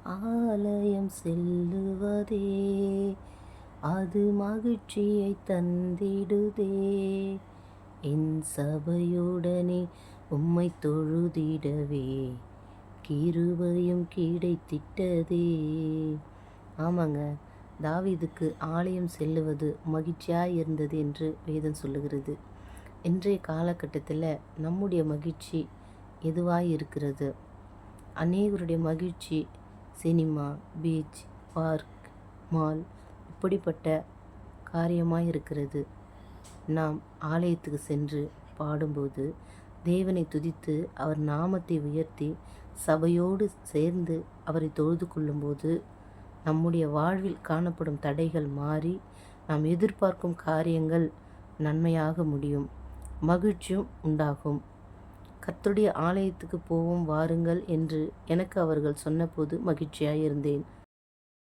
ஆலயம் செல்லுவதே அது மகிழ்ச்சியை தந்திடுதே. என் சபையுடனே உம்மை தொழுதிடவே கிருபையும் கிடைத்திட்டதே. ஆமாங்க, தாவீதுக்கு ஆலயம் செல்லுவது மகிழ்ச்சியாக இருந்தது என்று வேதம் சொல்லுகிறது. இன்றைய காலகட்டத்தில் நம்முடைய மகிழ்ச்சி எதுவாக இருக்கிறது? அநேகருடைய மகிழ்ச்சி சினிமா, பீச், பார்க், மால் இப்படிப்பட்ட காரியமாக இருக்கிறது. நாம் ஆலயத்துக்கு சென்று பாடும்போது தேவனை துதித்து அவர் நாமத்தை உயர்த்தி சபையோடு சேர்ந்து அவரை தொழுது கொள்ளும்போது நம்முடைய வாழ்வில் காணப்படும் தடைகள் மாறி நாம் எதிர்பார்க்கும் காரியங்கள் நன்மையாக முடியும், மகிழ்ச்சியும் உண்டாகும். கர்த்தருடைய ஆலயத்துக்கு போவோம் வாருங்கள் என்று எனக்கு அவர்கள் சொன்னபோது மகிழ்ச்சியாக இருந்தேன்.